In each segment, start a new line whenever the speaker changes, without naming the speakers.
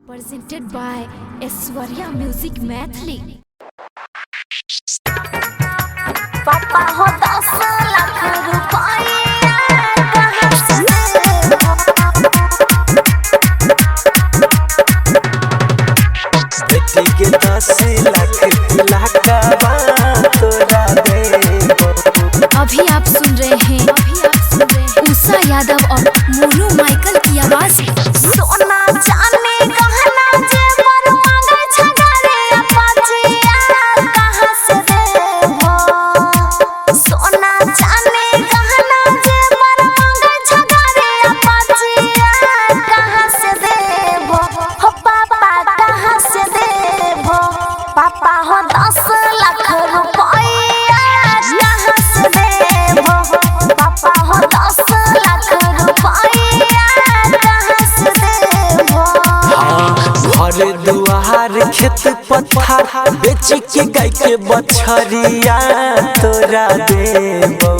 Presented by Aishwarya Music Mathli।
पापा हो 10 लाख रुपया कहाँ से
बेटी के 10 लाख लाखवा तोरा देबो।
अभी आप सुन रहे हैं उषा यादव और मोनू माइकल की आवाज।
सोना चांदी गहना जेवर मांगे छगारे अपाचिया कहाँ से देबो। सोना चांदी गहना जेवर मांगे छगारे अपाचिया कहाँ से देबो। हो पापा कहाँ से देबो। पापा हो 10 लाख रुपया कहाँ से देबो। पापा हो 10 लाख रुपया कहाँ से देबो।
घर दुआर खेत पत्थर बेच के गाय के बछरिया तोरा देबो।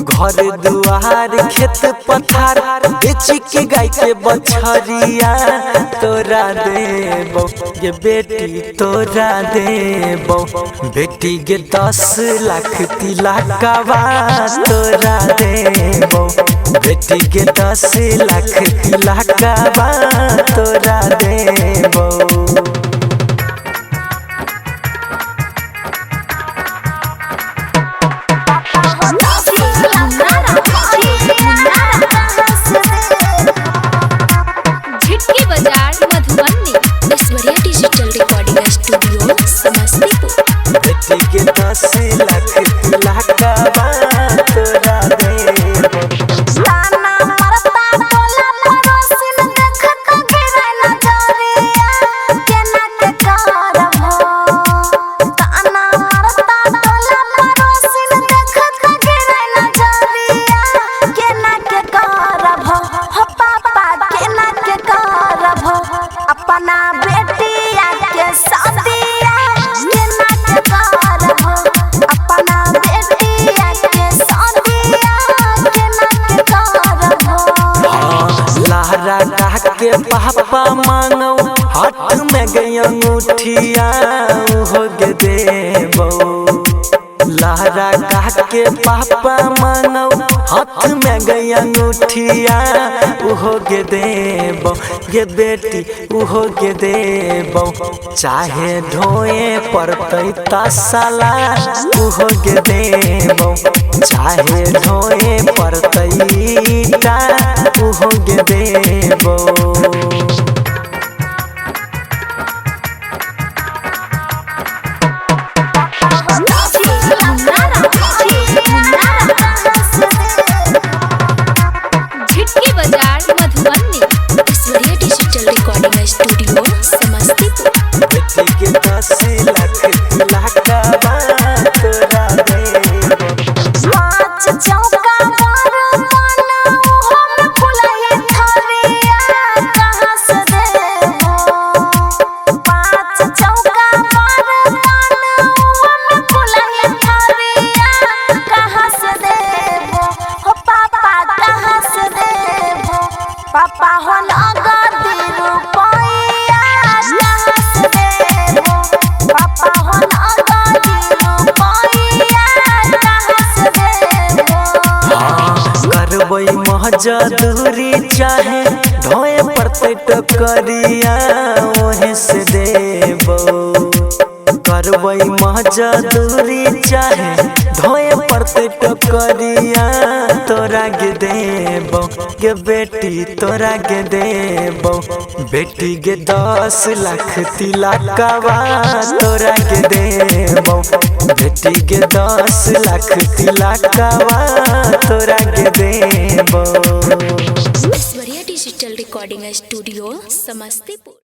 घर दुआर खेत पत्थर बेच के गाय के बछरिया तोरा देबो। ये बेटी तोरा देबो। बेटी के 10 लाख तिलकवा तोरा देबो। बेटी के 10 लाख तिलकवा तोरा देबो।
झिटकी बाजार Madhubani. Aishwarya digital recording studio Samastipur.
बेटी के 10 लाख तिलकवा तोरा देबो।
ताना मरता टोला पड़ोसिन देखत गिरे नजरिया केना के करबो। ताना मरता टोला पड़ोसिन देखत गिरे नजरिया केना के करबो। हो पापा केना के करबो। अपना बेटिया के शादिया केना के करबो। अपना बेटिया के शादिया केना के करबो।
लहरा कह के पापा मांगो हाथ में गई अंगूठिया हो गे देबो। लहरा कह के पापा मांगो हाथ में गई अंगूठिया हो गे देबो। ये बेटी हो गे देबो। चाहे ढोए पड़तै तसला हो गे देबो। चाहे ढोए पड़तै ईटा हो गे देबो।
झिटकी बाजार Madhubani. Aishwarya digital recording studio Samastipur.
बेटी के 10 लाख तिलकवा तोरा देबो।
पाँच चौका बर्तन हम फुलैया थरिया कहाँ से देबो। पाँच चौका बर्तन हम फुलैया थरिया कहाँ से देबो। हो पापा कहाँ से देबो। पापा हो नगद रुपया कहाँ से देबो। पापा हो नगद रुपया कहाँ से देबो।
करबै महजदूरी चाहे ढोए पड़तै टकरिया ओहे से देबो। करबै महजदूरी चाहे ढोए पड़तै टकरिया तोरा गे देबो। गे बेटी तोरा गे देबो। बेटी के 10 लाख तिलकवा तोरा गे देबो। बेटी के 10 लाख तिलकवा तोरा गे देबो।
Aishwarya digital recording studio Samastipur.